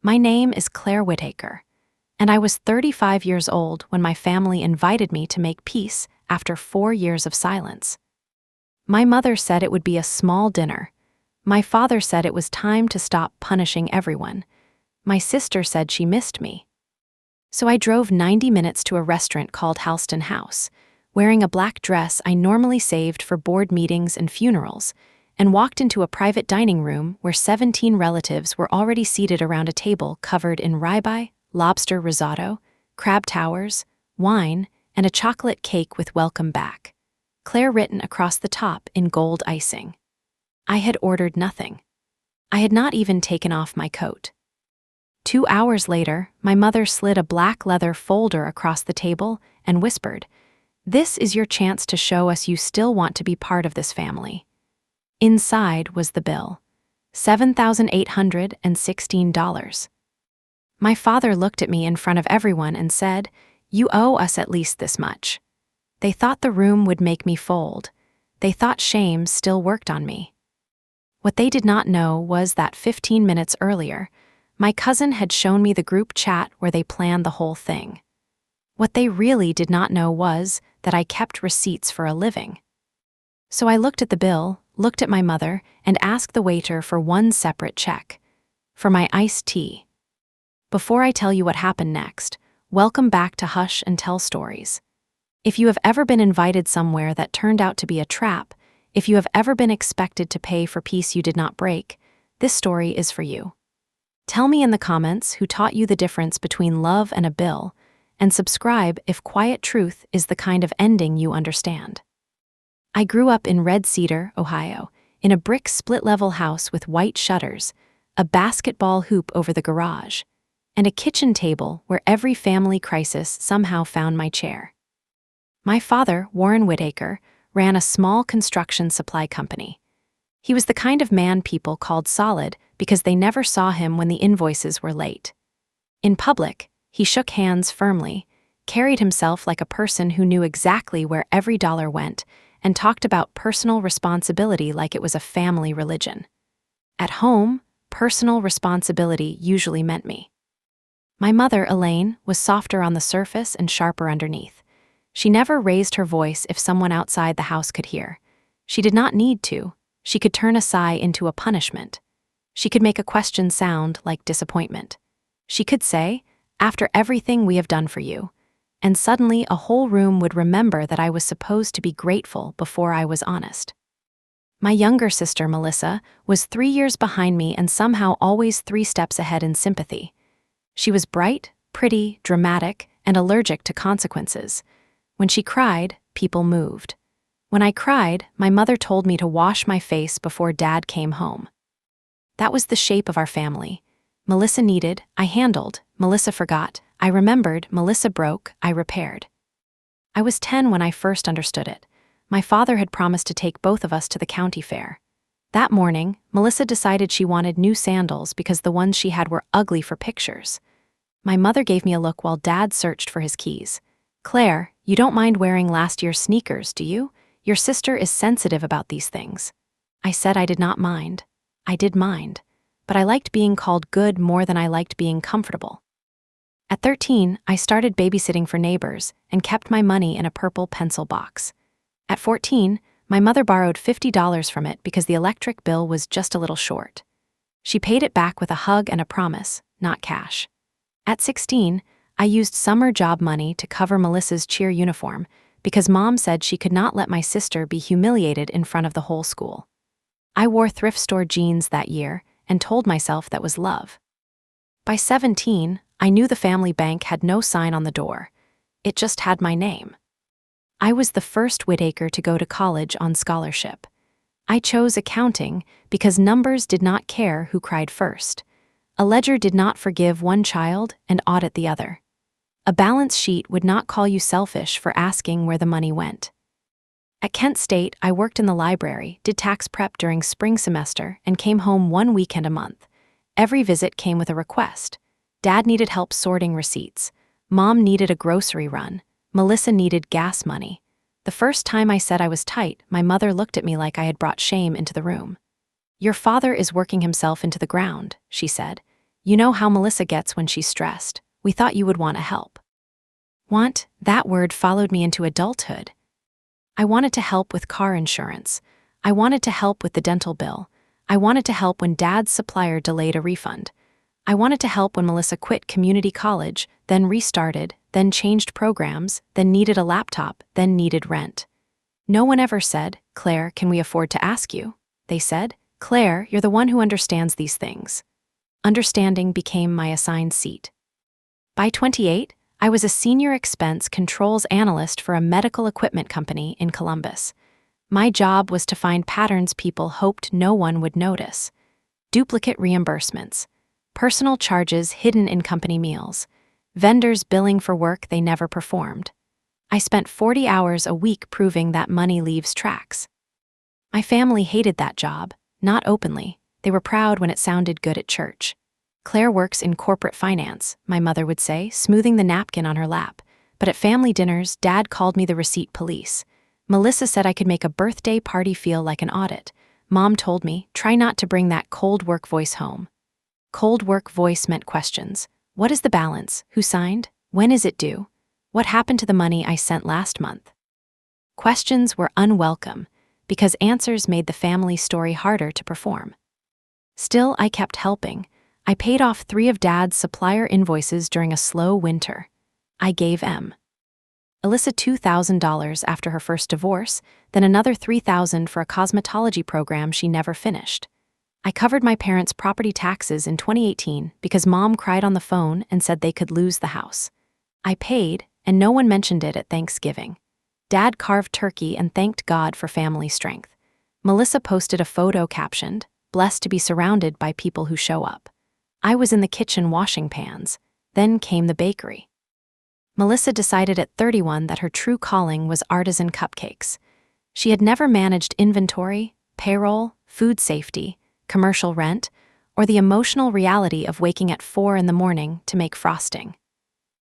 My name is Claire Whittaker, and I was 35 years old when my family invited me to make peace after 4 years of silence. My mother said it would be a small dinner. My father said it was time to stop punishing everyone. My sister said she missed me. So I drove 90 minutes to a restaurant called Halston House, wearing a black dress I normally saved for board meetings and funerals, and walked into a private dining room where 17 relatives were already seated around a table covered in ribeye, lobster risotto, crab towers, wine, and a chocolate cake with welcome back, Claire written across the top in gold icing. I had ordered nothing. I had not even taken off my coat. 2 hours later, my mother slid a black leather folder across the table and whispered, "This is your chance to show us you still want to be part of this family." Inside was the bill, $7,816. My father looked at me in front of everyone and said, "You owe us at least this much." They thought the room would make me fold. They thought shame still worked on me. What they did not know was that 15 minutes earlier, my cousin had shown me the group chat where they planned the whole thing. What they really did not know was that I kept receipts for a living. So I looked at the bill, looked at my mother, and asked the waiter for one separate check. For my iced tea. Before I tell you what happened next, welcome back to Hush and Tell Stories. If you have ever been invited somewhere that turned out to be a trap, if you have ever been expected to pay for peace you did not break, this story is for you. Tell me in the comments who taught you the difference between love and a bill, and subscribe if quiet truth is the kind of ending you understand. I grew up in Red Cedar, Ohio, in a brick split-level house with white shutters, a basketball hoop over the garage, and a kitchen table where every family crisis somehow found my chair. My father, Warren Whittaker, ran a small construction supply company. He was the kind of man people called solid because they never saw him when the invoices were late. In public, he shook hands firmly, carried himself like a person who knew exactly where every dollar went, and talked about personal responsibility like it was a family religion. At home, personal responsibility usually meant me. My mother, Elaine, was softer on the surface and sharper underneath. She never raised her voice if someone outside the house could hear. She did not need to. She could turn a sigh into a punishment. She could make a question sound like disappointment. She could say, "After everything we have done for you," and suddenly a whole room would remember that I was supposed to be grateful before I was honest. My younger sister, Melissa, was 3 years behind me and somehow always 3 steps ahead in sympathy. She was bright, pretty, dramatic, and allergic to consequences. When she cried, people moved. When I cried, my mother told me to wash my face before Dad came home. That was the shape of our family. Melissa needed, I handled. Melissa forgot, I remembered. Melissa broke, I repaired. I was 10 when I first understood it. My father had promised to take both of us to the county fair. That morning, Melissa decided she wanted new sandals because the ones she had were ugly for pictures. My mother gave me a look while Dad searched for his keys. "Claire, you don't mind wearing last year's sneakers, do you? Your sister is sensitive about these things." I said I did not mind. I did mind, but I liked being called good more than I liked being comfortable. At 13, I started babysitting for neighbors and kept my money in a purple pencil box. At 14, my mother borrowed $50 from it because the electric bill was just a little short. She paid it back with a hug and a promise, not cash. At 16, I used summer job money to cover Melissa's cheer uniform because Mom said she could not let my sister be humiliated in front of the whole school. I wore thrift store jeans that year and told myself that was love. By 17, I knew the family bank had no sign on the door. It just had my name. I was the first Whittaker to go to college on scholarship. I chose accounting because numbers did not care who cried first. A ledger did not forgive one child and audit the other. A balance sheet would not call you selfish for asking where the money went. At Kent State, I worked in the library, did tax prep during spring semester, and came home 1 weekend a month. Every visit came with a request. Dad needed help sorting receipts. Mom needed a grocery run. Melissa needed gas money. The first time I said I was tight, my mother looked at me like I had brought shame into the room. "Your father is working himself into the ground," she said. You know how Melissa gets when she's stressed. We thought you would want to help. Want, that word followed me into adulthood. I wanted to help with car insurance. I wanted to help with the dental bill. I wanted to help when Dad's supplier delayed a refund. I wanted to help when Melissa quit community college, then restarted, then changed programs, then needed a laptop, then needed rent. No one ever said, "Claire, can we afford to ask you?" They said, "Claire, you're the one who understands these things." Understanding became my assigned seat. By 28, I was a senior expense controls analyst for a medical equipment company in Columbus. My job was to find patterns people hoped no one would notice. Duplicate reimbursements, personal charges hidden in company meals, vendors billing for work they never performed. I spent 40 hours a week proving that money leaves tracks. My family hated that job, not openly. They were proud when it sounded good at church. "Claire works in corporate finance," my mother would say, smoothing the napkin on her lap. But at family dinners, Dad called me the receipt police. Melissa said I could make a birthday party feel like an audit. Mom told me, "Try not to bring that cold work voice home." Cold work voice meant questions. What is the balance? Who signed? When is it due? What happened to the money I sent last month? Questions were unwelcome, because answers made the family story harder to perform. Still, I kept helping. I paid off 3 of Dad's supplier invoices during a slow winter. I gave Alyssa $2,000 after her first divorce, then another $3,000 for a cosmetology program she never finished. I covered my parents' property taxes in 2018 because Mom cried on the phone and said they could lose the house. I paid, and no one mentioned it at Thanksgiving. Dad carved turkey and thanked God for family strength. Melissa posted a photo captioned, "Blessed to be surrounded by people who show up." I was in the kitchen washing pans. Then came the bakery. Melissa decided at 31 that her true calling was artisan cupcakes. She had never managed inventory, payroll, food safety, commercial rent, or the emotional reality of waking at 4 in the morning to make frosting.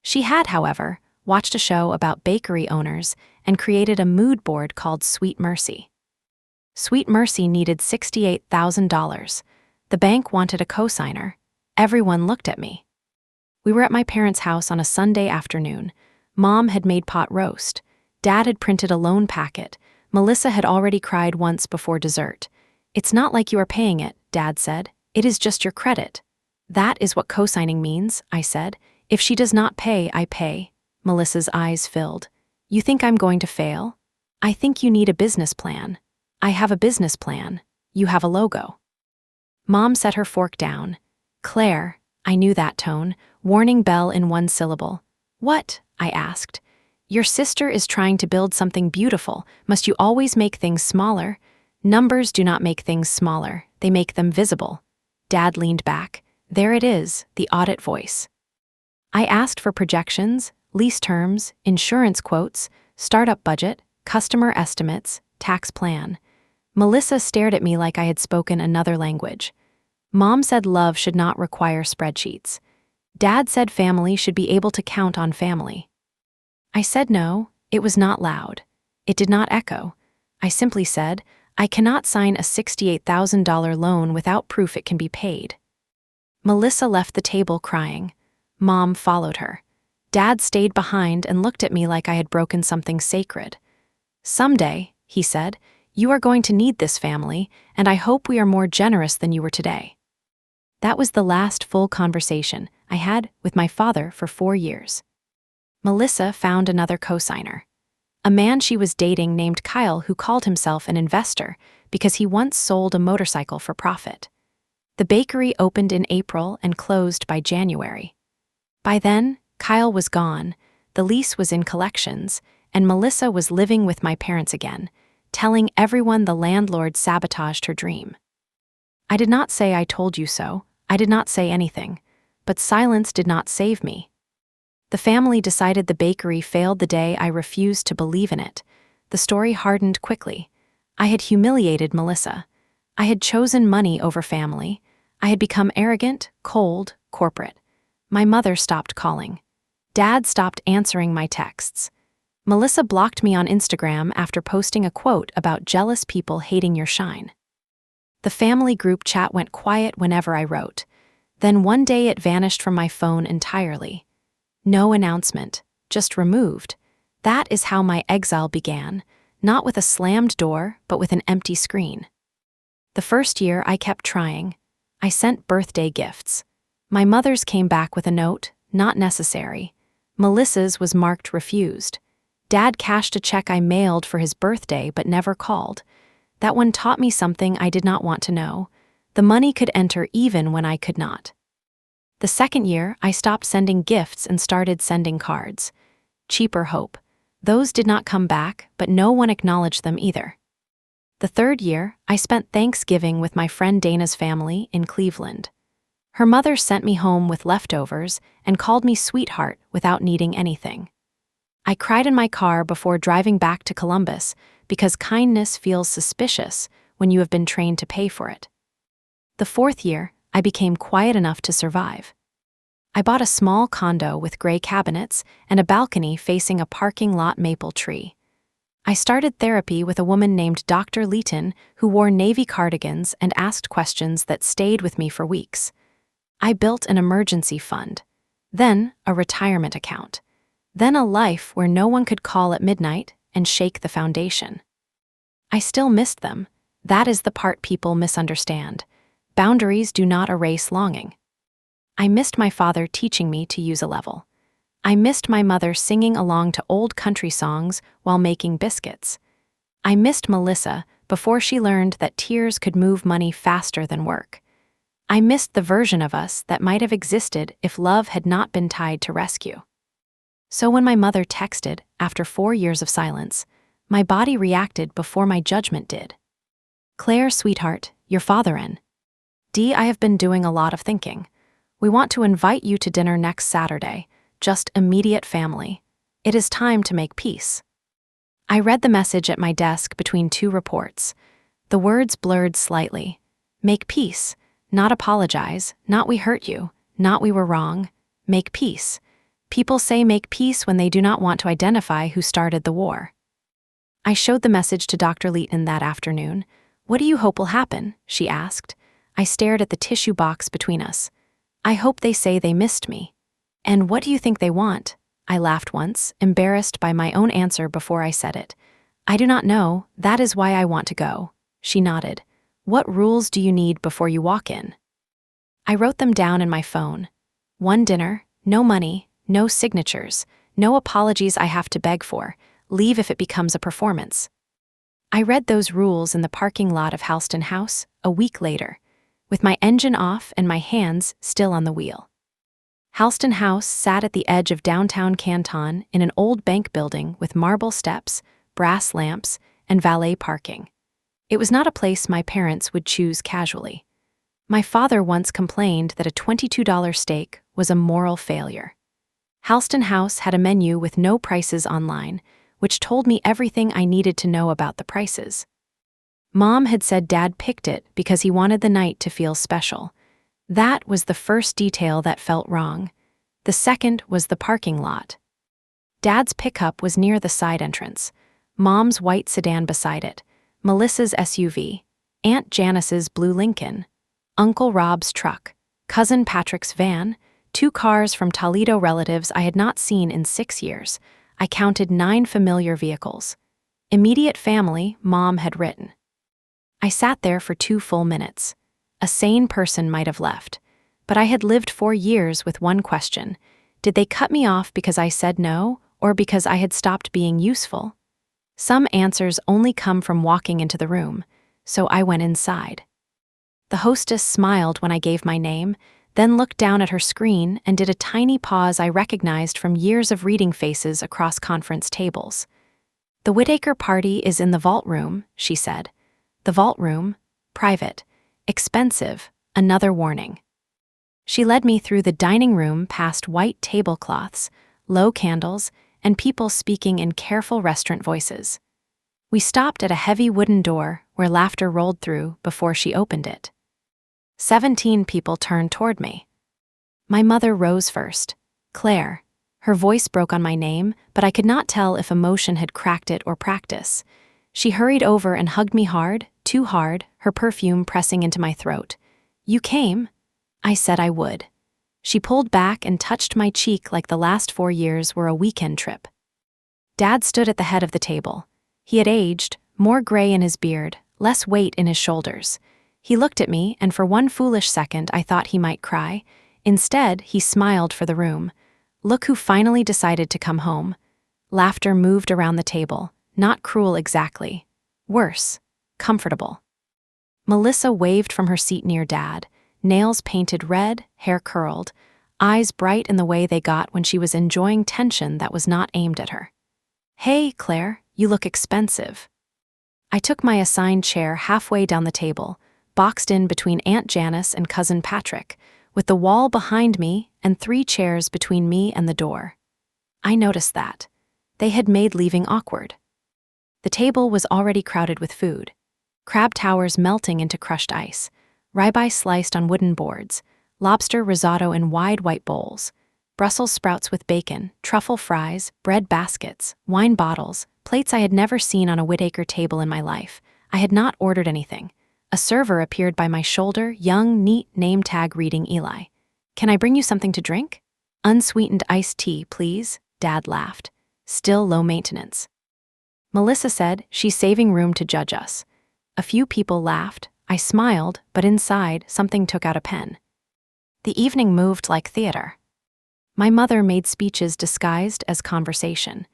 She had, however, watched a show about bakery owners and created a mood board called Sweet Mercy. Sweet Mercy needed $68,000. The bank wanted a cosigner. Everyone looked at me. We were at my parents' house on a Sunday afternoon. Mom had made pot roast. Dad had printed a loan packet. Melissa had already cried once before dessert. "It's not like you are paying it," Dad said. "It is just your credit." "That is what cosigning means," I said. "If she does not pay, I pay." Melissa's eyes filled. "You think I'm going to fail? I think you need a business plan." "I have a business plan. You have a logo." Mom set her fork down. "Claire," I knew that tone, warning bell in one syllable. "What?" I asked. "Your sister is trying to build something beautiful. Must you always make things smaller?" "Numbers do not make things smaller. They make them visible." Dad leaned back. There it is, the audit voice. I asked for projections, lease terms, insurance quotes, startup budget, customer estimates, tax plan. Melissa stared at me like I had spoken another language. Mom said love should not require spreadsheets. Dad said family should be able to count on family. I said no, it was not loud. It did not echo. I simply said, "I cannot sign a $68,000 loan without proof it can be paid." Melissa left the table crying. Mom followed her. Dad stayed behind and looked at me like I had broken something sacred. "Someday," he said, "you are going to need this family, and I hope we are more generous than you were today." That was the last full conversation I had with my father for 4 years. Melissa found another cosigner. A man she was dating named Kyle who called himself an investor because he once sold a motorcycle for profit. The bakery opened in April and closed by January. By then, Kyle was gone, the lease was in collections, and Melissa was living with my parents again, telling everyone the landlord sabotaged her dream. I did not say "I told you so." I did not say anything, but silence did not save me. The family decided the bakery failed the day I refused to believe in it. The story hardened quickly. I had humiliated Melissa. I had chosen money over family. I had become arrogant, cold, corporate. My mother stopped calling. Dad stopped answering my texts. Melissa blocked me on Instagram after posting a quote about jealous people hating your shine. The family group chat went quiet whenever I wrote. Then one day it vanished from my phone entirely. No announcement, just removed. That is how my exile began, not with a slammed door, but with an empty screen. The first year I kept trying. I sent birthday gifts. My mother's came back with a note, not necessary. Melissa's was marked refused. Dad cashed a check I mailed for his birthday but never called. That one taught me something I did not want to know. The money could enter even when I could not. The second year, I stopped sending gifts and started sending cards. Cheaper hope. Those did not come back, but no one acknowledged them either. The third year, I spent Thanksgiving with my friend Dana's family in Cleveland. Her mother sent me home with leftovers and called me sweetheart without needing anything. I cried in my car before driving back to Columbus because kindness feels suspicious when you have been trained to pay for it. The fourth year, I became quiet enough to survive. I bought a small condo with gray cabinets and a balcony facing a parking lot maple tree. I started therapy with a woman named Dr. Leeton who wore navy cardigans and asked questions that stayed with me for weeks. I built an emergency fund, then a retirement account, then a life where no one could call at midnight and shake the foundation. I still missed them. That is the part people misunderstand. Boundaries do not erase longing. I missed my father teaching me to use a level. I missed my mother singing along to old country songs while making biscuits. I missed Melissa before she learned that tears could move money faster than work. I missed the version of us that might have existed if love had not been tied to rescue. So when my mother texted, after 4 years of silence, my body reacted before my judgment did. Claire, sweetheart, your father in. I have been doing a lot of thinking. We want to invite you to dinner next Saturday, just immediate family. It is time to make peace. I read the message at my desk between 2 reports. The words blurred slightly. Make peace, not apologize, not we hurt you, not we were wrong. Make peace. People say make peace when they do not want to identify who started the war. I showed the message to Dr. Leeton that afternoon. What do you hope will happen? She asked. I stared at the tissue box between us. I hope they say they missed me. And what do you think they want? I laughed once, embarrassed by my own answer before I said it. I do not know, that is why I want to go. She nodded. What rules do you need before you walk in? I wrote them down in my phone. 1 dinner, no money, no signatures, no apologies I have to beg for, leave if it becomes a performance. I read those rules in the parking lot of Halston House a week later, with my engine off and my hands still on the wheel. Halston House sat at the edge of downtown Canton in an old bank building with marble steps, brass lamps, and valet parking. It was not a place my parents would choose casually. My father once complained that a $22 steak was a moral failure. Halston House had a menu with no prices online, which told me everything I needed to know about the prices. Mom had said Dad picked it because he wanted the night to feel special. That was the first detail that felt wrong. The second was the parking lot. Dad's pickup was near the side entrance, Mom's white sedan beside it, Melissa's SUV, Aunt Janice's blue Lincoln, Uncle Rob's truck, Cousin Patrick's van, 2 cars from Toledo relatives I had not seen in 6 years. I counted 9 familiar vehicles. Immediate family, Mom had written. I sat there for 2 full minutes. A sane person might have left, but I had lived 4 years with one question. Did they cut me off because I said no, or because I had stopped being useful? Some answers only come from walking into the room, so I went inside. The hostess smiled when I gave my name, then looked down at her screen and did a tiny pause I recognized from years of reading faces across conference tables. The Whittaker party is in the vault room, she said. The vault room, private, expensive, another warning. She led me through the dining room past white tablecloths, low candles, and people speaking in careful restaurant voices. We stopped at a heavy wooden door where laughter rolled through before she opened it. 17 people turned toward me. My mother rose first. Claire. Her voice broke on my name, but I could not tell if emotion had cracked it or practice. She hurried over and hugged me hard, too hard, her perfume pressing into my throat. You came? I said I would. She pulled back and touched my cheek like the last 4 years were a weekend trip. Dad stood at the head of the table. He had aged, more gray in his beard, less weight in his shoulders. He looked at me, and for one foolish second I thought he might cry. Instead, he smiled for the room. Look who finally decided to come home. Laughter moved around the table, not cruel exactly. Worse, comfortable. Melissa waved from her seat near Dad, nails painted red, hair curled, eyes bright in the way they got when she was enjoying tension that was not aimed at her. "Hey, Claire, you look expensive." I took my assigned chair halfway down the table, boxed in between Aunt Janice and Cousin Patrick, with the wall behind me and 3 chairs between me and the door. I noticed that. They had made leaving awkward. The table was already crowded with food. Crab towers melting into crushed ice, ribeye sliced on wooden boards, lobster risotto in wide white bowls, Brussels sprouts with bacon, truffle fries, bread baskets, wine bottles, plates I had never seen on a Whitaker table in my life. I had not ordered anything. A server appeared by my shoulder, young, neat, name tag reading Eli. "Can I bring you something to drink?" "Unsweetened iced tea, please," Dad laughed. Still low maintenance. Melissa said she's saving room to judge us. A few people laughed. I smiled, but inside, something took out a pen. The evening moved like theater. My mother made speeches disguised as conversation.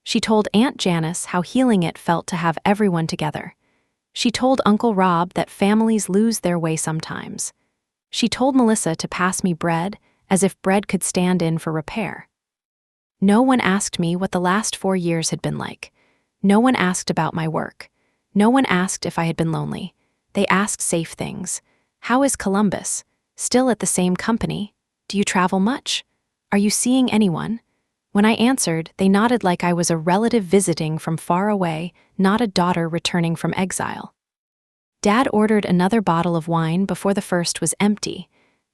She told Aunt Janice how healing it felt to have everyone together. She told Uncle Rob that families lose their way sometimes. She told Melissa to pass me bread, as if bread could stand in for repair. No one asked me what the last 4 years had been like. No one asked about my work. No one asked if I had been lonely. They asked safe things. How is Columbus? Still at the same company? Do you travel much? Are you seeing anyone? When I answered, they nodded like I was a relative visiting from far away, not a daughter returning from exile. Dad ordered another bottle of wine before the first was empty.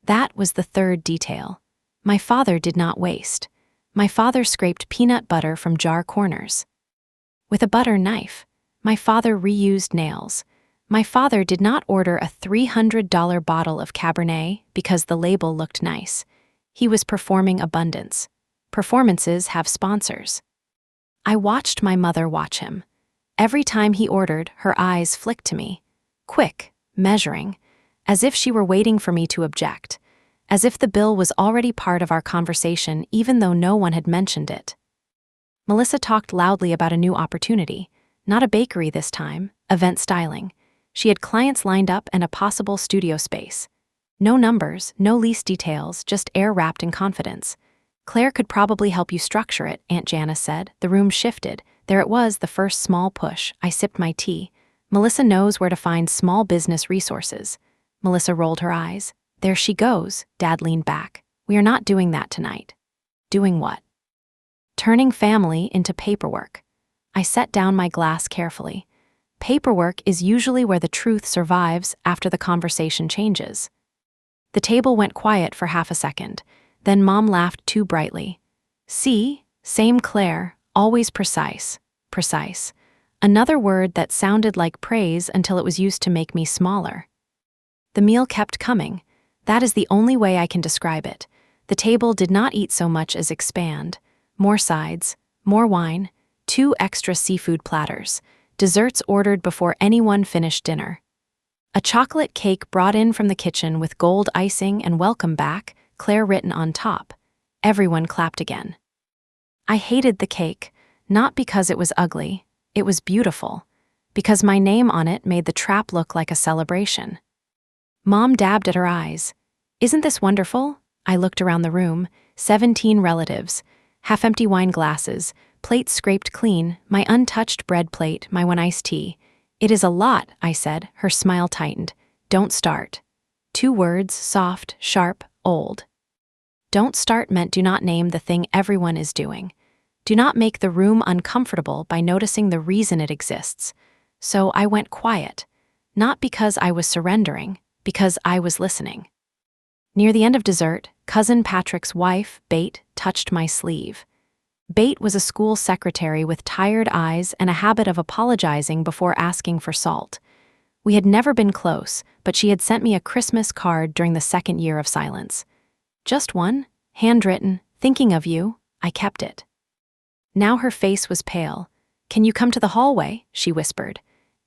That was the third detail. My father did not waste. My father scraped peanut butter from jar corners. With a butter knife. My father reused nails. My father did not order a $300 bottle of Cabernet because the label looked nice. He was performing abundance. Performances have sponsors. I watched my mother watch him. Every time he ordered, her eyes flicked to me. Quick, measuring, as if she were waiting for me to object, as if the bill was already part of our conversation even though no one had mentioned it. Melissa talked loudly about a new opportunity, not a bakery this time, event styling. She had clients lined up and a possible studio space. No numbers, no lease details, just air wrapped in confidence. "Claire could probably help you structure it," Aunt Janice said. The room shifted. There it was, the first small push. I sipped my tea. Melissa knows where to find small business resources. Melissa rolled her eyes. "There she goes," Dad leaned back. "We are not doing that tonight." "Doing what?" "Turning family into paperwork." I set down my glass carefully. Paperwork is usually where the truth survives after the conversation changes. The table went quiet for half a second. Then Mom laughed too brightly. "See, same Claire, always precise, precise." Another word that sounded like praise until it was used to make me smaller. The meal kept coming. That is the only way I can describe it. The table did not eat so much as expand. More sides, more wine, 2 extra seafood platters, desserts ordered before anyone finished dinner. A chocolate cake brought in from the kitchen with gold icing and "Welcome back," Claire written on top. Everyone clapped again. I hated the cake, not because it was ugly, it was beautiful, because my name on it made the trap look like a celebration. Mom dabbed at her eyes. "Isn't this wonderful?" I looked around the room, 17 relatives, half-empty wine glasses, plates scraped clean, my untouched bread plate, my 1 iced tea. "It is a lot," I said, her smile tightened. "Don't start." 2 words, soft, sharp, old. Don't start meant do not name the thing everyone is doing. Do not make the room uncomfortable by noticing the reason it exists. So I went quiet, not because I was surrendering, because I was listening. Near the end of dessert, Cousin Patrick's wife, Bate, touched my sleeve. Bate was a school secretary with tired eyes and a habit of apologizing before asking for salt. We had never been close, but she had sent me a Christmas card during the second year of silence. Just one, handwritten, thinking of you. I kept it. Now her face was pale. "Can you come to the hallway?" she whispered.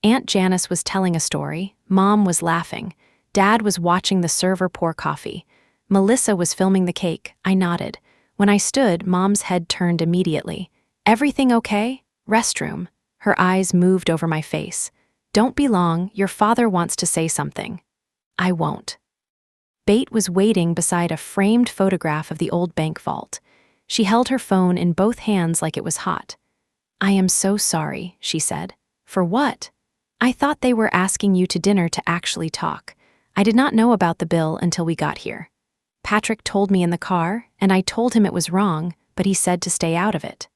Aunt Janice was telling a story, Mom was laughing, Dad was watching the server pour coffee. Melissa was filming the cake. I nodded. When I stood, Mom's head turned immediately. "Everything okay?" "Restroom." Her eyes moved over my face. "Don't be long, your father wants to say something." "I won't." Bate was waiting beside a framed photograph of the old bank vault. She held her phone in both hands like it was hot. "I am so sorry," she said. "For what?" "I thought they were asking you to dinner to actually talk. I did not know about the bill until we got here. Patrick told me in the car, and I told him it was wrong, but he said to stay out of it."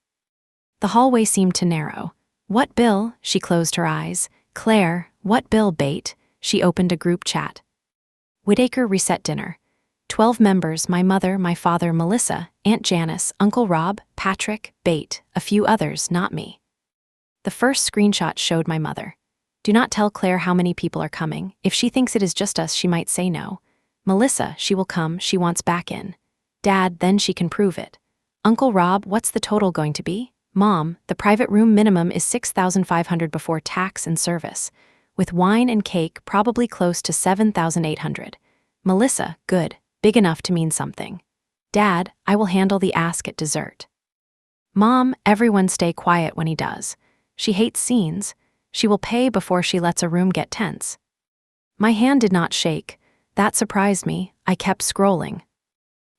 The hallway seemed to narrow. "What bill?" She closed her eyes. "Claire, what bill, Bate?" She opened a group chat. Whitaker reset dinner. 12 members, my mother, my father, Melissa, Aunt Janice, Uncle Rob, Patrick, Bate, a few others, not me. The first screenshot showed my mother. "Do not tell Claire how many people are coming. If she thinks it is just us, she might say no. Melissa, she will come, she wants back in. Dad, then she can prove it. Uncle Rob, what's the total going to be? Mom, the private room minimum is $6,500 before tax and service. With wine and cake, probably close to $7,800. Melissa, good, big enough to mean something. Dad, I will handle the ask at dessert. Mom, everyone stay quiet when he does. She hates scenes. She will pay before she lets a room get tense." My hand did not shake. That surprised me. I kept scrolling.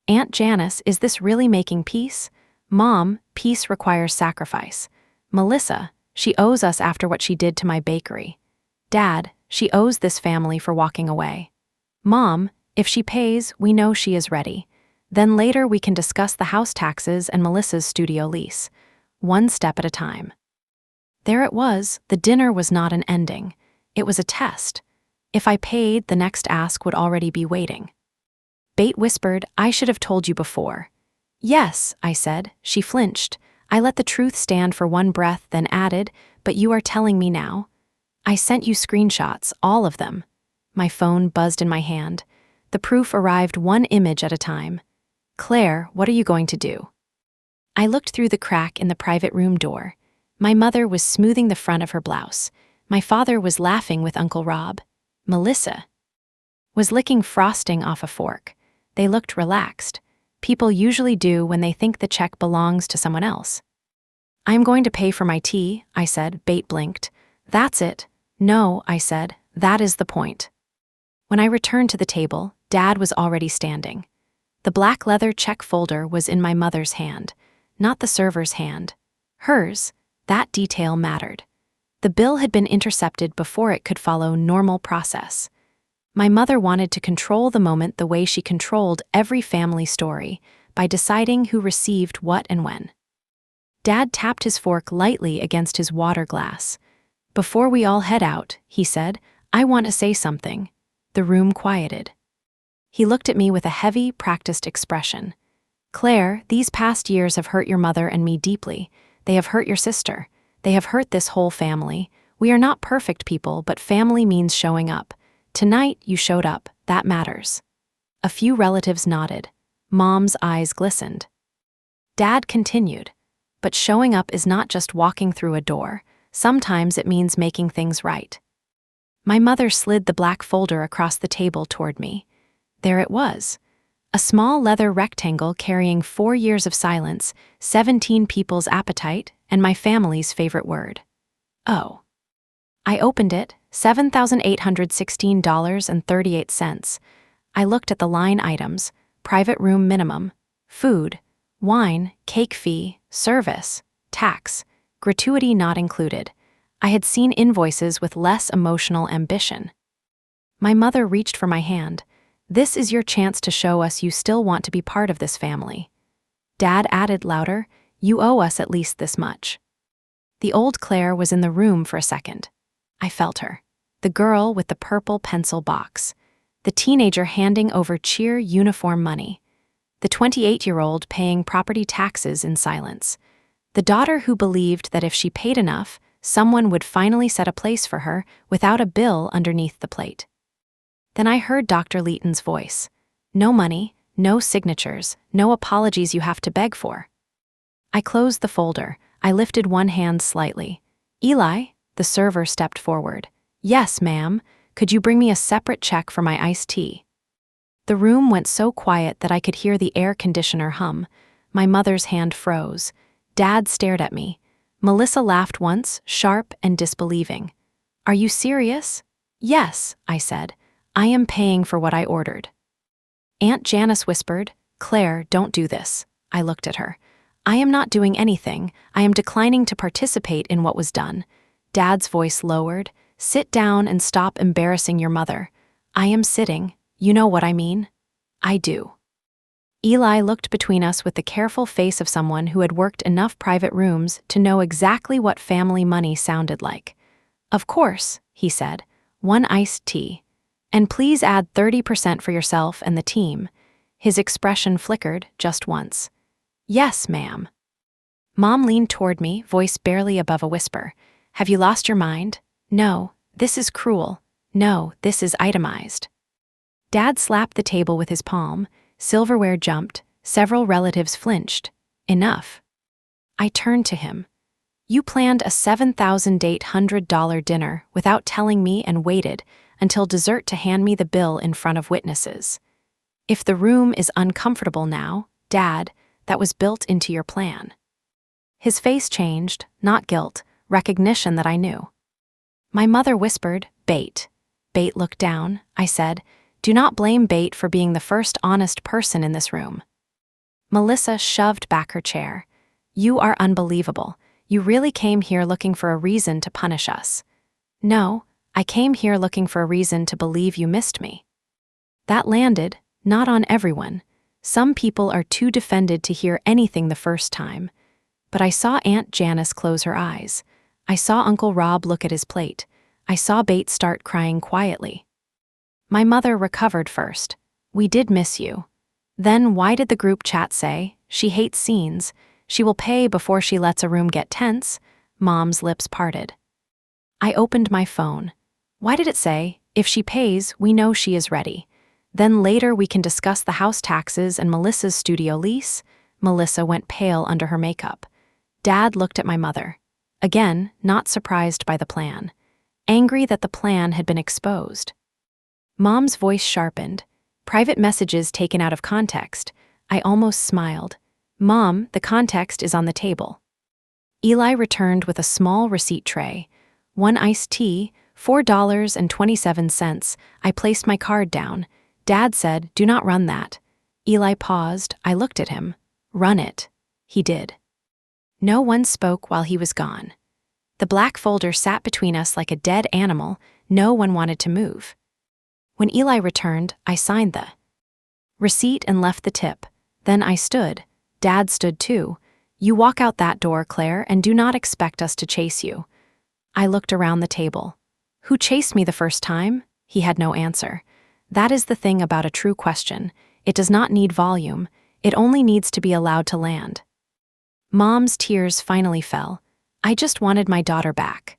"Aunt Janice, is this really making peace? Mom, peace requires sacrifice. Melissa, she owes us after what she did to my bakery. Dad, she owes this family for walking away. Mom, if she pays, we know she is ready. Then later we can discuss the house taxes and Melissa's studio lease. One step at a time." There it was. The dinner was not an ending. It was a test. If I paid, the next ask would already be waiting. Bate whispered, "I should have told you before." "Yes," I said. She flinched. I let the truth stand for one breath, then added, "But you are telling me now?" "I sent you screenshots, all of them." My phone buzzed in my hand. The proof arrived one image at a time. "Claire, what are you going to do?" I looked through the crack in the private room door. My mother was smoothing the front of her blouse. My father was laughing with Uncle Rob. Melissa was licking frosting off a fork. They looked relaxed. People usually do when they think the check belongs to someone else. "I'm going to pay for my tea," I said. Bate blinked. "That's it." "No," I said. "That is the point." When I returned to the table, Dad was already standing. The black leather check folder was in my mother's hand, not the server's hand. Hers. That detail mattered. The bill had been intercepted before it could follow normal process. My mother wanted to control the moment the way she controlled every family story, by deciding who received what and when. Dad tapped his fork lightly against his water glass. "Before we all head out," he said, "I want to say something." The room quieted. He looked at me with a heavy, practiced expression. "Claire, these past years have hurt your mother and me deeply. They have hurt your sister. They have hurt this whole family. We are not perfect people, but family means showing up. Tonight, you showed up. That matters." A few relatives nodded. Mom's eyes glistened. Dad continued. "But showing up is not just walking through a door. Sometimes it means making things right." My mother slid the black folder across the table toward me. There it was. A small leather rectangle carrying 4 years of silence, 17 people's appetite, and my family's favorite word. Oh. I opened it, $7,816.38. I looked at the line items: private room minimum, food, wine, cake fee, service, tax, gratuity not included. I had seen invoices with less emotional ambition. My mother reached for my hand. "This is your chance to show us you still want to be part of this family." Dad added louder, "You owe us at least this much." The old Claire was in the room for a second. I felt her. The girl with the purple pencil box. The teenager handing over cheer uniform money. The 28-year-old paying property taxes in silence. The daughter who believed that if she paid enough, someone would finally set a place for her without a bill underneath the plate. Then I heard Dr. Leighton's voice. No money, no signatures, no apologies you have to beg for. I closed the folder. I lifted one hand slightly. Eli, the server stepped forward. Yes, ma'am. Could you bring me a separate check for my iced tea? The room went so quiet that I could hear the air conditioner hum. My mother's hand froze. Dad stared at me. Melissa laughed once, sharp and disbelieving. Are you serious? Yes, I said. I am paying for what I ordered. Aunt Janice whispered, Claire, don't do this. I looked at her. I am not doing anything. I am declining to participate in what was done. Dad's voice lowered. Sit down and stop embarrassing your mother. I am sitting. You know what I mean? I do. Eli looked between us with the careful face of someone who had worked enough private rooms to know exactly what family money sounded like. Of course, he said. 1 iced tea. And please add 30% for yourself and the team. His expression flickered just once. Yes, ma'am. Mom leaned toward me, voice barely above a whisper. Have you lost your mind? No, this is cruel. No, this is itemized. Dad slapped the table with his palm. Silverware jumped. Several relatives flinched. Enough. I turned to him. You planned a $7,800 dinner without telling me and waited until dessert to hand me the bill in front of witnesses. If the room is uncomfortable now, Dad, that was built into your plan. His face changed, not guilt, recognition that I knew. My mother whispered, Bait. Bait looked down. I said, do not blame Bait for being the first honest person in this room. Melissa shoved back her chair. You are unbelievable. You really came here looking for a reason to punish us. No, I came here looking for a reason to believe you missed me. That landed, not on everyone. Some people are too defended to hear anything the first time. But I saw Aunt Janice close her eyes. I saw Uncle Rob look at his plate. I saw Bait start crying quietly. My mother recovered first. We did miss you. Then why did the group chat say, she hates scenes, she will pay before she lets a room get tense? Mom's lips parted. I opened my phone. Why did it say, if she pays, we know she is ready. Then later we can discuss the house taxes and Melissa's studio lease? Melissa went pale under her makeup. Dad looked at my mother. Again, not surprised by the plan. Angry that the plan had been exposed. Mom's voice sharpened. Private messages taken out of context. I almost smiled. Mom, the context is on the table. Eli returned with a small receipt tray. 1 iced tea, $4.27. I placed my card down. Dad said, do not run that. Eli paused. I looked at him. Run it. He did. No one spoke while he was gone. The black folder sat between us like a dead animal. No one wanted to move. When Eli returned, I signed the receipt and left the tip. Then I stood. Dad stood too. You walk out that door, Claire, and do not expect us to chase you. I looked around the table. Who chased me the first time? He had no answer. That is the thing about a true question. It does not need volume. It only needs to be allowed to land. Mom's tears finally fell. I just wanted my daughter back.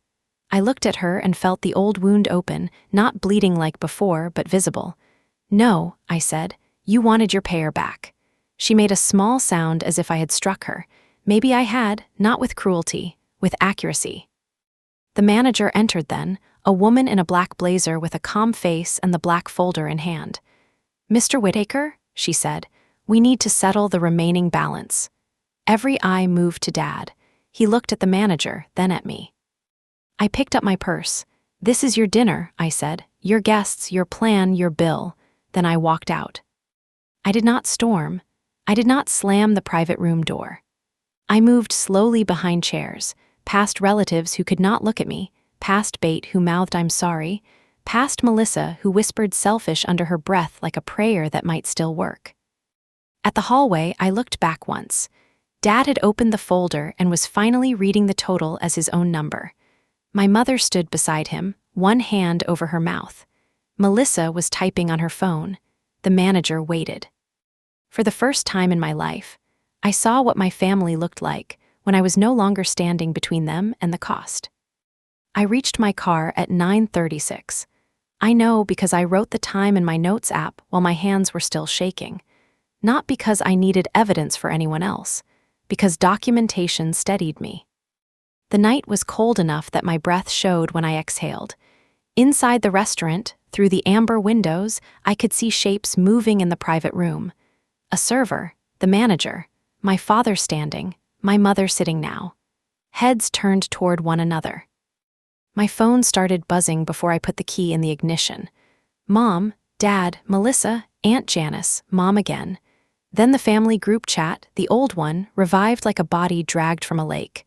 I looked at her and felt the old wound open, not bleeding like before, but visible. No, I said, you wanted your payer back. She made a small sound as if I had struck her. Maybe I had, not with cruelty, with accuracy. The manager entered then, a woman in a black blazer with a calm face and the black folder in hand. Mr. Whittaker, she said, we need to settle the remaining balance. Every eye moved to Dad. He looked at the manager, then at me. I picked up my purse. This is your dinner, I said, your guests, your plan, your bill. Then I walked out. I did not storm. I did not slam the private room door. I moved slowly behind chairs, past relatives who could not look at me, past Bait who mouthed I'm sorry, past Melissa who whispered selfish under her breath like a prayer that might still work. At the hallway, I looked back once. Dad had opened the folder and was finally reading the total as his own number. My mother stood beside him, one hand over her mouth. Melissa was typing on her phone. The manager waited. For the first time in my life, I saw what my family looked like when I was no longer standing between them and the cost. I reached my car at 9:36. I know because I wrote the time in my notes app while my hands were still shaking. Not because I needed evidence for anyone else, because documentation steadied me. The night was cold enough that my breath showed when I exhaled. Inside the restaurant, through the amber windows, I could see shapes moving in the private room. A server, the manager, my father standing, my mother sitting now. Heads turned toward one another. My phone started buzzing before I put the key in the ignition. Mom, Dad, Melissa, Aunt Janice, Mom again. Then the family group chat, the old one, revived like a body dragged from a lake.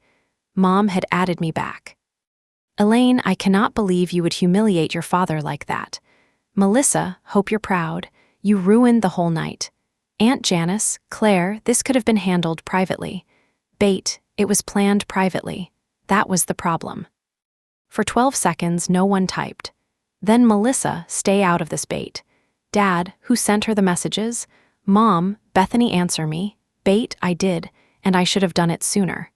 Mom had added me back. Elaine, I cannot believe you would humiliate your father like that. Melissa, hope you're proud. You ruined the whole night. Aunt Janice, Claire, this could have been handled privately. Bait, it was planned privately. That was the problem. For 12 seconds, no one typed. Then Melissa, stay out of this bait. Dad, who sent her the messages? Mom, Bethany, answer me. Bait, I did, and I should have done it sooner.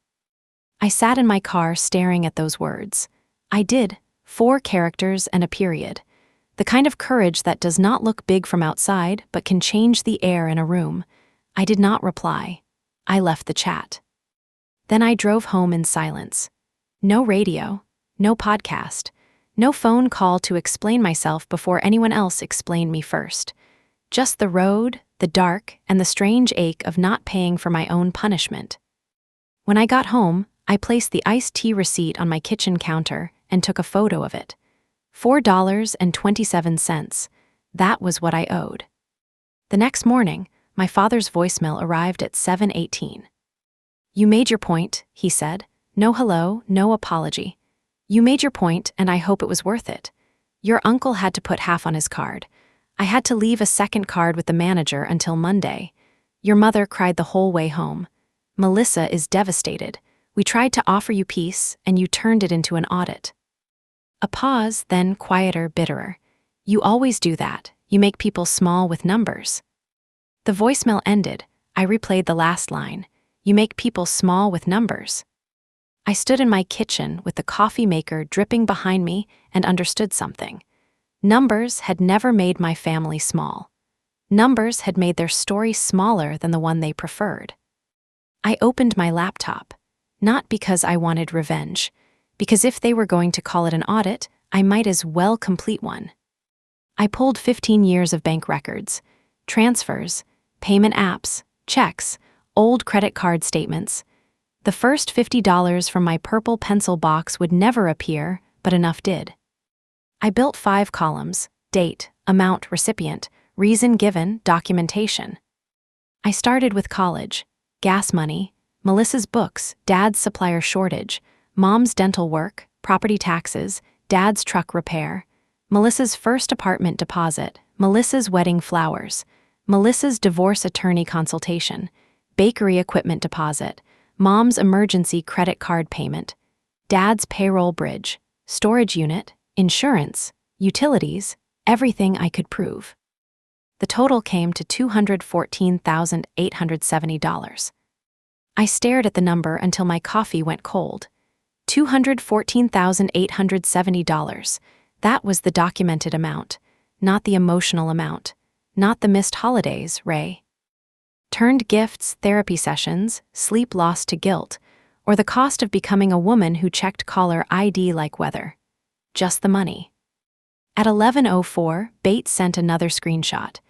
I sat in my car staring at those words. I did, 4 characters and a period. The kind of courage that does not look big from outside but can change the air in a room. I did not reply. I left the chat. Then I drove home in silence. No radio, no podcast, no phone call to explain myself before anyone else explained me first. Just the road, the dark, and the strange ache of not paying for my own punishment. When I got home, I placed the iced tea receipt on my kitchen counter and took a photo of it. $4.27. That was what I owed. The next morning, my father's voicemail arrived at 7:18. You made your point, he said. No hello, no apology. You made your point, and I hope it was worth it. Your uncle had to put half on his card. I had to leave a second card with the manager until Monday. Your mother cried the whole way home. Melissa is devastated. We tried to offer you peace, and you turned it into an audit. A pause, then quieter, bitterer. You always do that. You make people small with numbers. The voicemail ended. I replayed the last line. You make people small with numbers. I stood in my kitchen with the coffee maker dripping behind me and understood something. Numbers had never made my family small. Numbers had made their story smaller than the one they preferred. I opened my laptop, not because I wanted revenge, because if they were going to call it an audit, I might as well complete one. I pulled 15 years of bank records, transfers, payment apps, checks, old credit card statements. The first $50 from my purple pencil box would never appear, but enough did. I built 5 columns: date, amount, recipient, reason given, documentation. I started with college, gas money, Melissa's books, Dad's supplier shortage, Mom's dental work, property taxes, Dad's truck repair, Melissa's first apartment deposit, Melissa's wedding flowers, Melissa's divorce attorney consultation, bakery equipment deposit, Mom's emergency credit card payment, Dad's payroll bridge, storage unit, insurance, utilities, everything I could prove. The total came to $214,870. I stared at the number until my coffee went cold. $214,870. That was the documented amount, not the emotional amount, not the missed holidays, Ray. Turned gifts, therapy sessions, sleep lost to guilt, or the cost of becoming a woman who checked caller ID like weather. Just the money. At 11:04, Bates sent another screenshot.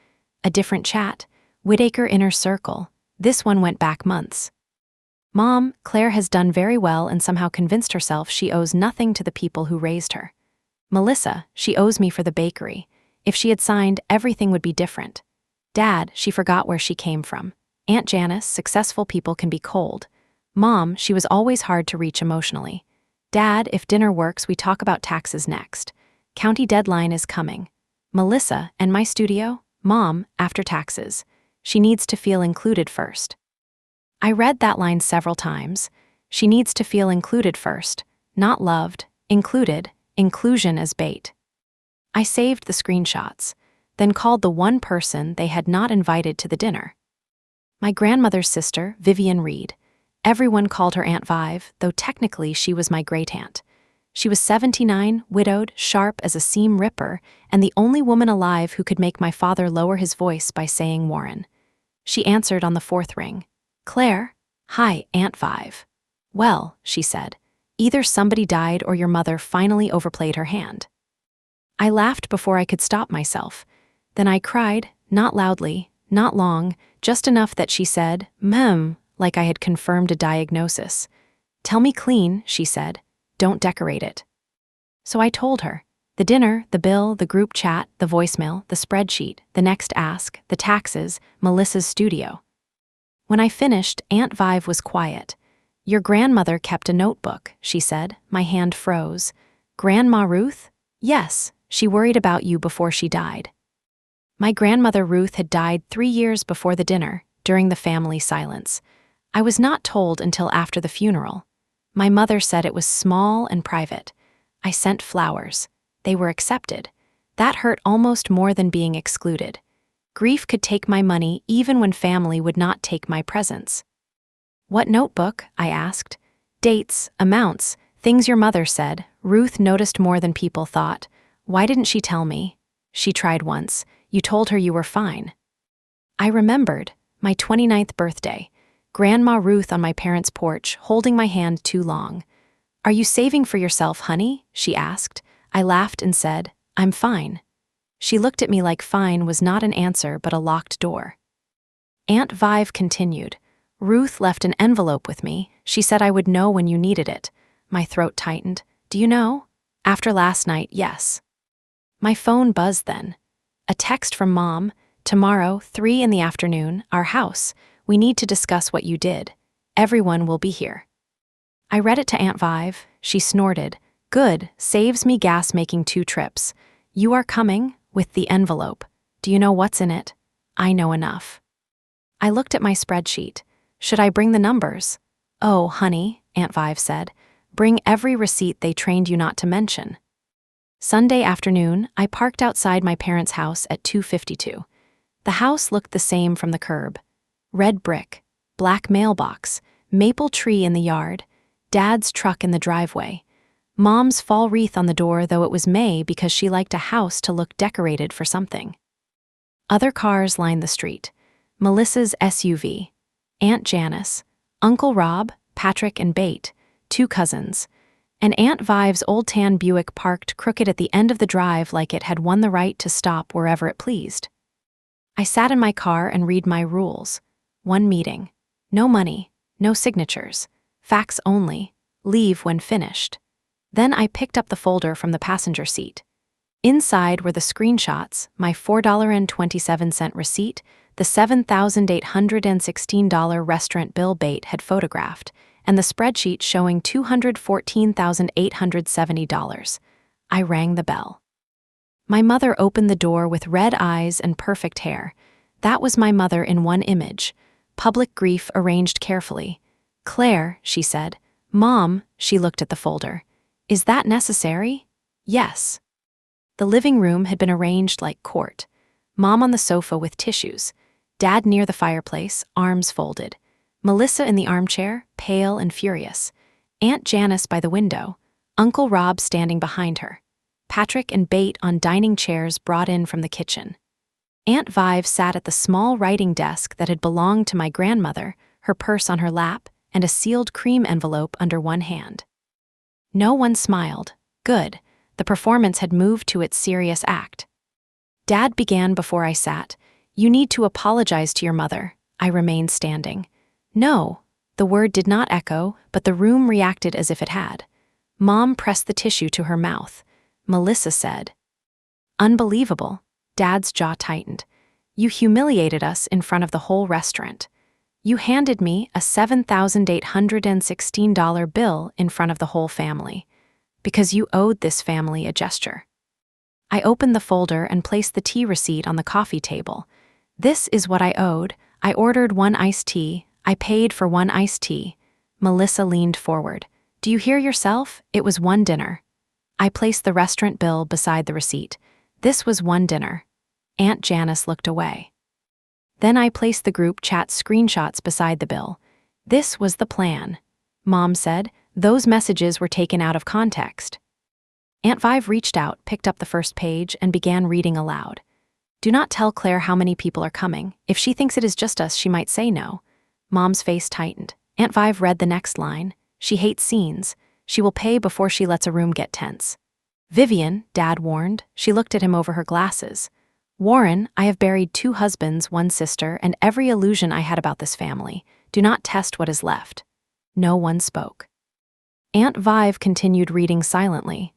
A different chat, Whitaker Inner Circle. This one went back months. Mom, Claire has done very well and somehow convinced herself she owes nothing to the people who raised her. Melissa, she owes me for the bakery. If she had signed, everything would be different. Dad, she forgot where she came from. Aunt Janice, successful people can be cold. Mom, she was always hard to reach emotionally. Dad, if dinner works, we talk about taxes next. County deadline is coming. Melissa, and my studio? Mom, after taxes. She needs to feel included first. I read that line several times. She needs to feel included first, not loved, included, inclusion as bait. I saved the screenshots, then called the one person they had not invited to the dinner. My grandmother's sister, Vivian Reed. Everyone called her Aunt Vive, though technically she was my great-aunt. She was 79, widowed, sharp as a seam ripper, and the only woman alive who could make my father lower his voice by saying Warren. She answered on the fourth ring. Claire? Hi, Aunt Vive. Well, she said, either somebody died or your mother finally overplayed her hand. I laughed before I could stop myself. Then I cried, not loudly, not long, just enough that she said, like I had confirmed a diagnosis. Tell me clean, she said. Don't decorate it. So I told her. The dinner, the bill, the group chat, the voicemail, the spreadsheet, the next ask, the taxes, Melissa's studio. When I finished, Aunt Vive was quiet. Your grandmother kept a notebook, she said. My hand froze. Grandma Ruth? Yes, she worried about you before she died. My grandmother Ruth had died 3 years before the dinner, during the family silence. I was not told until after the funeral. My mother said it was small and private. I sent flowers. They were accepted. That hurt almost more than being excluded. Grief could take my money even when family would not take my presents. What notebook? I asked. Dates, amounts, things your mother said. Ruth noticed more than people thought. Why didn't she tell me? She tried once. You told her you were fine. I remembered. My 29th birthday. Grandma Ruth on my parents' porch, holding my hand too long. Are you saving for yourself, honey? She asked. I laughed and said, I'm fine. She looked at me like fine was not an answer but a locked door. Aunt Vive continued. Ruth left an envelope with me. She said I would know when you needed it. My throat tightened. Do you know? After last night, yes. My phone buzzed then. A text from Mom. Tomorrow, 3 in the afternoon, our house. We need to discuss what you did. Everyone will be here. I read it to Aunt Vive. She snorted. Good, saves me gas making 2 trips. You are coming, with the envelope. Do you know what's in it? I know enough. I looked at my spreadsheet. Should I bring the numbers? Oh, honey, Aunt Vive said. Bring every receipt they trained you not to mention. Sunday afternoon, I parked outside my parents' house at 2:52. The house looked the same from the curb. Red brick, black mailbox, maple tree in the yard, Dad's truck in the driveway, Mom's fall wreath on the door, though it was May because she liked a house to look decorated for something. Other cars lined the street. Melissa's SUV, Aunt Janice, Uncle Rob, Patrick and Bate, 2 cousins, and Aunt Vive's old tan Buick parked crooked at the end of the drive like it had won the right to stop wherever it pleased. I sat in my car and read my rules. 1 meeting. No money, no signatures, fax only, leave when finished. Then I picked up the folder from the passenger seat. Inside were the screenshots, my $4.27 receipt, the $7,816 restaurant bill Bate had photographed, and the spreadsheet showing $214,870. I rang the bell. My mother opened the door with red eyes and perfect hair. That was my mother in one image. Public grief arranged carefully. Claire, she said. Mom, she looked at the folder. Is that necessary? Yes. The living room had been arranged like court. Mom on the sofa with tissues. Dad near the fireplace, arms folded. Melissa in the armchair, pale and furious. Aunt Janice by the window. Uncle Rob standing behind her. Patrick and Bate on dining chairs brought in from the kitchen. Aunt Vive sat at the small writing desk that had belonged to my grandmother, her purse on her lap, and a sealed cream envelope under one hand. No one smiled. Good. The performance had moved to its serious act. Dad began before I sat. You need to apologize to your mother. I remained standing. No. The word did not echo, but the room reacted as if it had. Mom pressed the tissue to her mouth. Melissa said, Unbelievable. Dad's jaw tightened. You humiliated us in front of the whole restaurant. You handed me a $7,816 bill in front of the whole family, because you owed this family a gesture. I opened the folder and placed the tea receipt on the coffee table. This is what I owed. I ordered 1 iced tea. I paid for 1 iced tea. Melissa leaned forward. Do you hear yourself? It was 1 dinner. I placed the restaurant bill beside the receipt. This was 1 dinner. Aunt Janice looked away. Then I placed the group chat screenshots beside the bill. This was the plan. Mom said, those messages were taken out of context. Aunt Vive reached out, picked up the first page, and began reading aloud. Do not tell Claire how many people are coming. If she thinks it is just us, she might say no. Mom's face tightened. Aunt Vive read the next line. She hates scenes. She will pay before she lets a room get tense. Vivian, Dad warned. She looked at him over her glasses. Warren, I have buried 2 husbands, 1 sister, and every illusion I had about this family. Do not test what is left. No one spoke. Aunt Vive continued reading silently,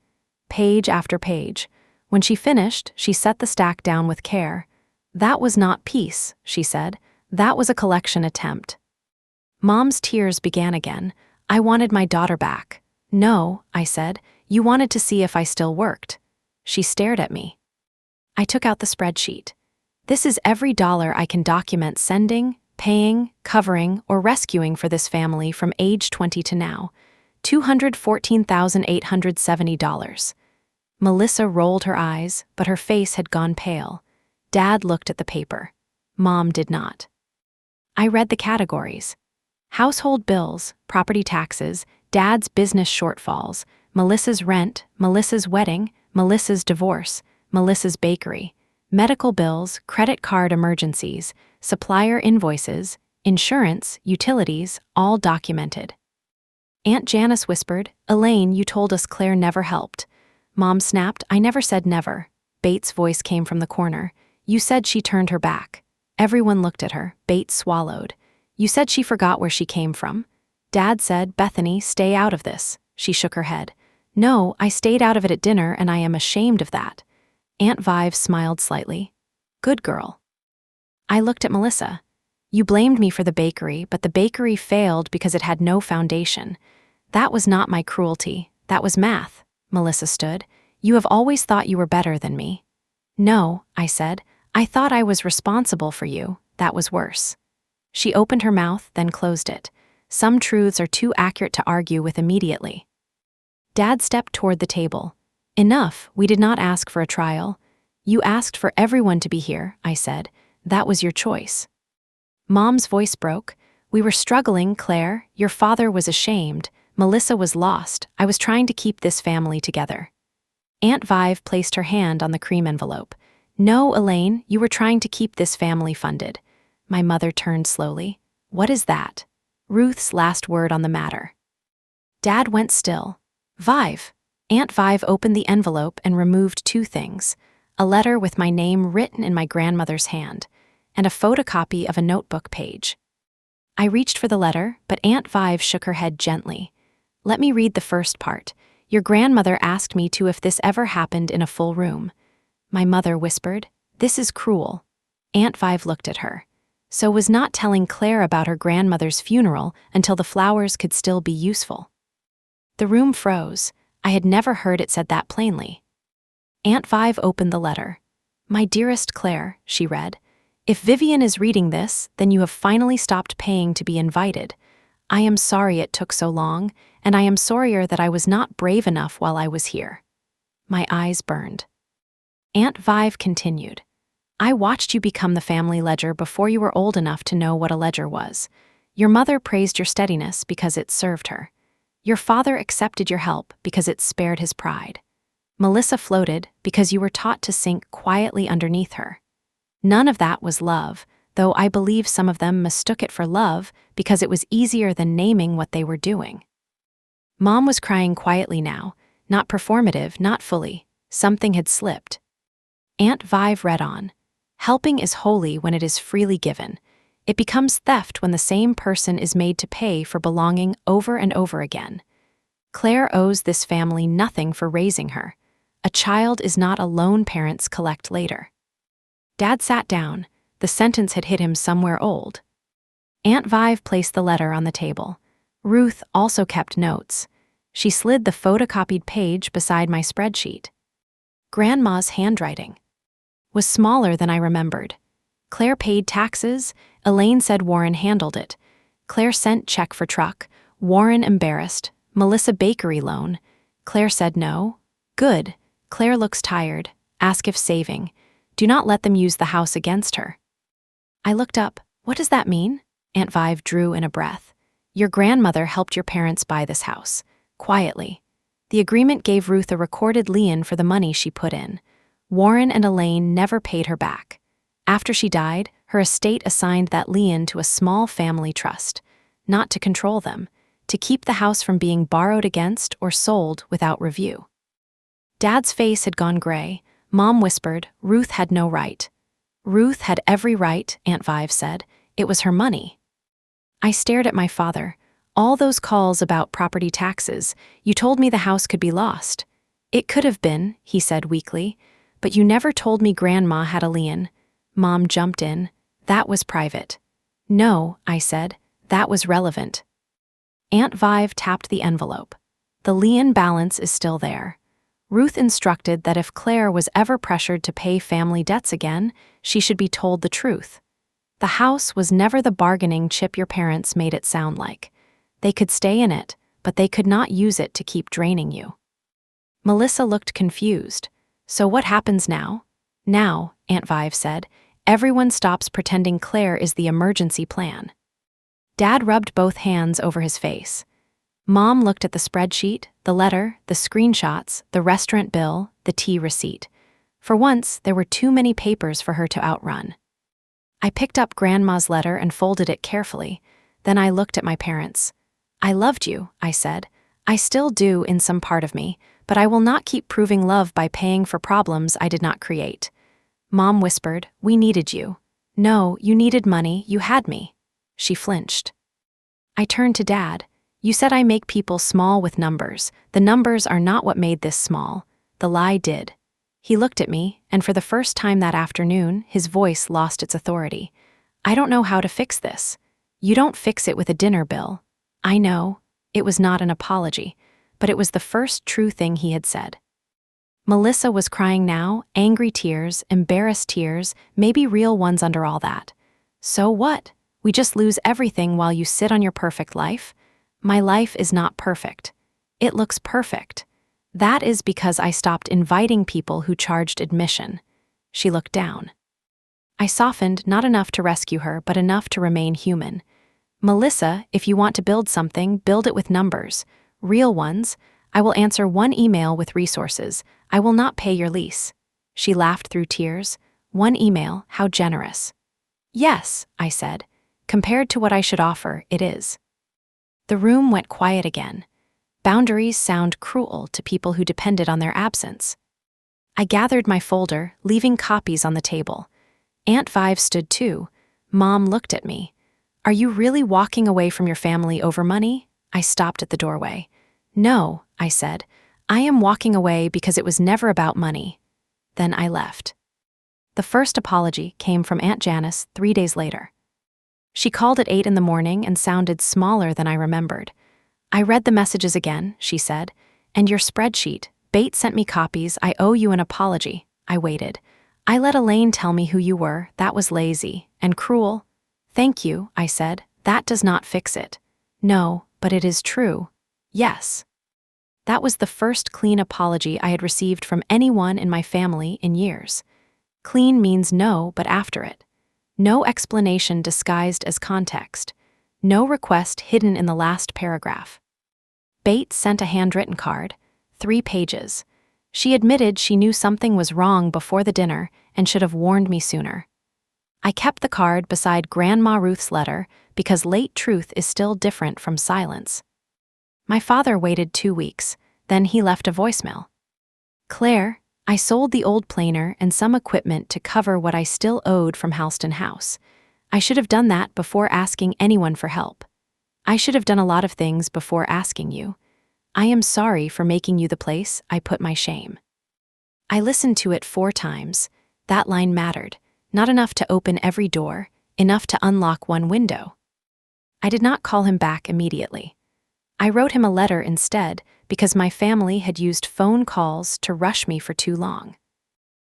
page after page. When she finished, she set the stack down with care. That was not peace, she said. That was a collection attempt. Mom's tears began again. I wanted my daughter back. No, I said. You wanted to see if I still worked. She stared at me. I took out the spreadsheet. This is every dollar I can document sending, paying, covering, or rescuing for this family from age 20 to now. $214,870. Melissa rolled her eyes, but her face had gone pale. Dad looked at the paper. Mom did not. I read the categories. Household bills, property taxes, Dad's business shortfalls, Melissa's rent, Melissa's wedding, Melissa's divorce, Melissa's bakery, medical bills, credit card emergencies, supplier invoices, insurance, utilities, all documented. Aunt Janice whispered, Elaine, you told us Claire never helped. Mom snapped, I never said never. Bates' voice came from the corner. You said she turned her back. Everyone looked at her. Bates swallowed. You said she forgot where she came from. Dad said, Bethany, stay out of this. She shook her head. No, I stayed out of it at dinner, and I am ashamed of that. Aunt Vive smiled slightly. Good girl. I looked at Melissa. You blamed me for the bakery, but the bakery failed because it had no foundation. That was not my cruelty. That was math. Melissa stood. You have always thought you were better than me. No, I said. I thought I was responsible for you. That was worse. She opened her mouth, then closed it. Some truths are too accurate to argue with immediately. Dad stepped toward the table. Enough, we did not ask for a trial. You asked for everyone to be here, I said. That was your choice. Mom's voice broke. We were struggling, Claire. Your father was ashamed. Melissa was lost. I was trying to keep this family together. Aunt Vive placed her hand on the cream envelope. No, Elaine, you were trying to keep this family funded. My mother turned slowly. What is that? Ruth's last word on the matter. Dad went still. Vive. Aunt Vive opened the envelope and removed 2 things. A letter with my name written in my grandmother's hand, and a photocopy of a notebook page. I reached for the letter, but Aunt Vive shook her head gently. Let me read the first part. Your grandmother asked me to if this ever happened in a full room. My mother whispered, This is cruel. Aunt Vive looked at her. So was not telling Claire about her grandmother's funeral until the flowers could still be useful. The room froze. I had never heard it said that plainly. Aunt Vive opened the letter. My dearest Claire, she read, if Vivian is reading this, then you have finally stopped paying to be invited. I am sorry it took so long, and I am sorrier that I was not brave enough while I was here. My eyes burned. Aunt Vive continued. I watched you become the family ledger before you were old enough to know what a ledger was. Your mother praised your steadiness because it served her. Your father accepted your help because it spared his pride. Melissa floated because you were taught to sink quietly underneath her. None of that was love, though I believe some of them mistook it for love because it was easier than naming what they were doing. Mom was crying quietly now, not performative, not fully. Something had slipped. Aunt Vive read on. Helping is holy when it is freely given. It becomes theft when the same person is made to pay for belonging over and over again. Claire owes this family nothing for raising her. A child is not a loan parents collect later. Dad sat down. The sentence had hit him somewhere old. Aunt Vive placed the letter on the table. Ruth also kept notes. She slid the photocopied page beside my spreadsheet. Grandma's handwriting was smaller than I remembered. Claire paid taxes. Elaine said Warren handled it. Claire sent check for truck. Warren embarrassed. Melissa bakery loan. Claire said no. Good. Claire looks tired. Ask if saving. Do not let them use the house against her. I looked up. What does that mean? Aunt Vive drew in a breath. Your grandmother helped your parents buy this house. Quietly. The agreement gave Ruth a recorded lien for the money she put in. Warren and Elaine never paid her back. After she died, her estate assigned that lien to a small family trust, not to control them, to keep the house from being borrowed against or sold without review. Dad's face had gone gray. Mom whispered, Ruth had no right. Ruth had every right, Aunt Vive said. It was her money. I stared at my father. All those calls about property taxes, you told me the house could be lost. It could have been, he said weakly, but you never told me Grandma had a lien. Mom jumped in. That was private. No, I said, that was relevant. Aunt Vive tapped the envelope. The lien balance is still there. Ruth instructed that if Claire was ever pressured to pay family debts again, she should be told the truth. The house was never the bargaining chip your parents made it sound like. They could stay in it, but they could not use it to keep draining you. Melissa looked confused. So what happens now? Now, Aunt Vive said, everyone stops pretending Claire is the emergency plan. Dad rubbed both hands over his face. Mom looked at the spreadsheet, the letter, the screenshots, the restaurant bill, the tea receipt. For once, there were too many papers for her to outrun. I picked up Grandma's letter and folded it carefully. Then I looked at my parents. I loved you, I said. I still do in some part of me, but I will not keep proving love by paying for problems I did not create. Mom whispered, we needed you. No, you needed money, you had me. She flinched. I turned to Dad. You said I make people small with numbers. The numbers are not what made this small. The lie did. He looked at me, and for the first time that afternoon, his voice lost its authority. I don't know how to fix this. You don't fix it with a dinner bill. I know. It was not an apology, but it was the first true thing he had said. Melissa was crying now, angry tears, embarrassed tears, maybe real ones under all that. So what? We just lose everything while you sit on your perfect life? My life is not perfect. It looks perfect. That is because I stopped inviting people who charged admission. She looked down. I softened, not enough to rescue her, but enough to remain human. Melissa, if you want to build something, build it with numbers. Real ones. I will answer one email with resources. I will not pay your lease. She laughed through tears. One email, how generous. Yes, I said. Compared to what I should offer, it is. The room went quiet again. Boundaries sound cruel to people who depended on their absence. I gathered my folder, leaving copies on the table. Aunt Vive stood too. Mom looked at me. Are you really walking away from your family over money? I stopped at the doorway. No, I said. I am walking away because it was never about money. Then I left. The first apology came from Aunt Janice 3 days later. She called at 8 in the morning and sounded smaller than I remembered. I read the messages again, she said. And your spreadsheet. Bates sent me copies. I owe you an apology. I waited. I let Elaine tell me who you were. That was lazy and cruel. Thank you, I said. That does not fix it. No, but it is true. Yes. That was the first clean apology I had received from anyone in my family in years. Clean means no, but after it. No explanation disguised as context. No request hidden in the last paragraph. Bates sent a handwritten card, 3 pages. She admitted she knew something was wrong before the dinner and should have warned me sooner. I kept the card beside Grandma Ruth's letter because late truth is still different from silence. My father waited 2 weeks, then he left a voicemail. Claire, I sold the old planer and some equipment to cover what I still owed from Halston House. I should have done that before asking anyone for help. I should have done a lot of things before asking you. I am sorry for making you the place I put my shame. I listened to it 4 times. That line mattered, not enough to open every door, enough to unlock one window. I did not call him back immediately. I wrote him a letter instead because my family had used phone calls to rush me for too long.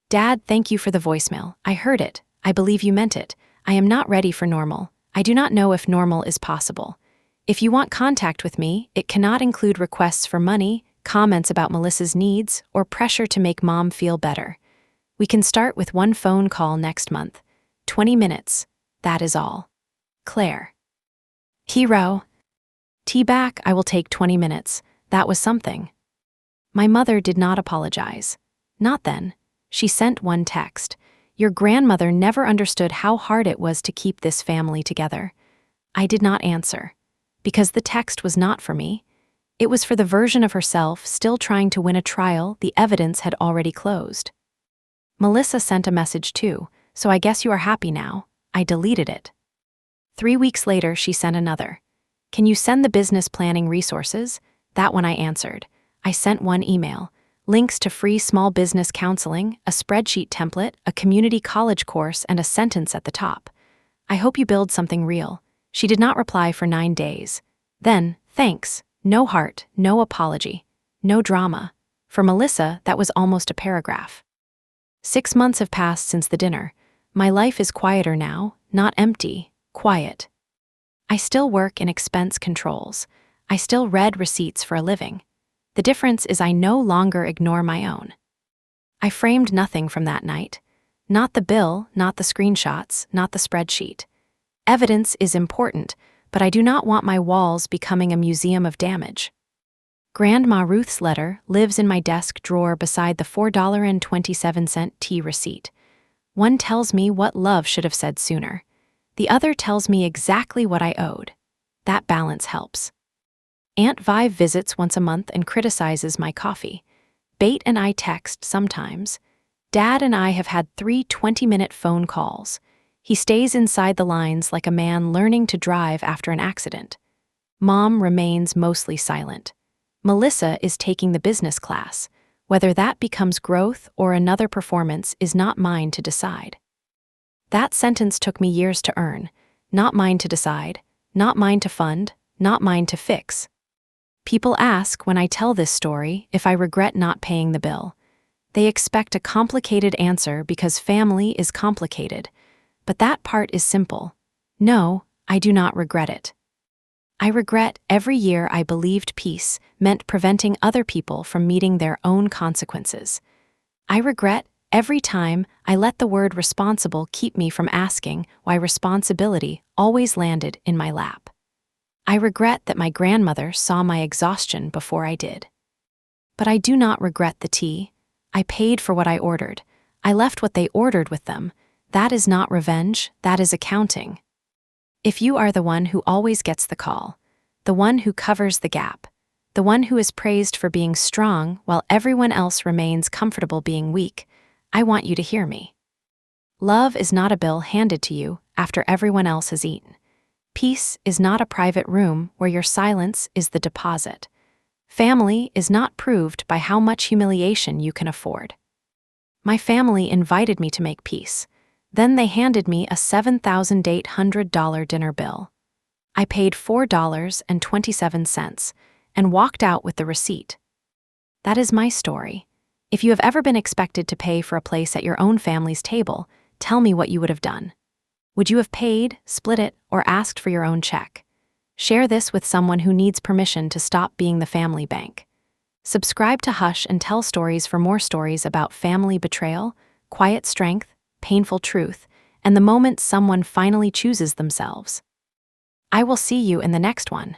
Dad, thank you for the voicemail. I heard it. I believe you meant it. I am not ready for normal. I do not know if normal is possible. If you want contact with me, it cannot include requests for money, comments about Melissa's needs, or pressure to make Mom feel better. We can start with 1 phone call next month. 20 minutes. That is all. Claire. Hero. Tea back, I will take 20 minutes. That was something. My mother did not apologize. Not then. She sent one text. Your grandmother never understood how hard it was to keep this family together. I did not answer. Because the text was not for me. It was for the version of herself still trying to win a trial the evidence had already closed. Melissa sent a message too, so I guess you are happy now. I deleted it. 3 weeks later, she sent another. Can you send the business planning resources? That one I answered. I sent one email. Links to free small business counseling, a spreadsheet template, a community college course, and a sentence at the top. I hope you build something real. She did not reply for 9 days. Then, thanks. No heart, no apology, no drama. For Melissa, that was almost a paragraph. 6 months have passed since the dinner. My life is quieter now, not empty, quiet. I still work in expense controls. I still read receipts for a living. The difference is I no longer ignore my own. I framed nothing from that night. Not the bill, not the screenshots, not the spreadsheet. Evidence is important, but I do not want my walls becoming a museum of damage. Grandma Ruth's letter lives in my desk drawer beside the $4.27 tea receipt. One tells me what love should have said sooner. The other tells me exactly what I owed. That balance helps. Aunt Vive visits once a month and criticizes my coffee. Bate and I text sometimes. Dad and I have had 3 20-minute phone calls. He stays inside the lines like a man learning to drive after an accident. Mom remains mostly silent. Melissa is taking the business class. Whether that becomes growth or another performance is not mine to decide. That sentence took me years to earn, not mine to decide, not mine to fund, not mine to fix. People ask when I tell this story if I regret not paying the bill. They expect a complicated answer because family is complicated. But that part is simple. No, I do not regret it. I regret every year I believed peace meant preventing other people from meeting their own consequences. I regret every time I let the word responsible keep me from asking why responsibility always landed in my lap. I regret that my grandmother saw my exhaustion before I did. But I do not regret the tea. I paid for what I ordered. I left what they ordered with them. That is not revenge, that is accounting. If you are the one who always gets the call, the one who covers the gap, the one who is praised for being strong while everyone else remains comfortable being weak, I want you to hear me. Love is not a bill handed to you after everyone else has eaten. Peace is not a private room where your silence is the deposit. Family is not proved by how much humiliation you can afford. My family invited me to make peace. Then they handed me a $7,800 dinner bill. I paid $4.27 and walked out with the receipt. That is my story. If you have ever been expected to pay for a place at your own family's table, tell me what you would have done. Would you have paid, split it, or asked for your own check? Share this with someone who needs permission to stop being the family bank. Subscribe to Hush and Tell Stories for more stories about family betrayal, quiet strength, painful truth, and the moment someone finally chooses themselves. I will see you in the next one.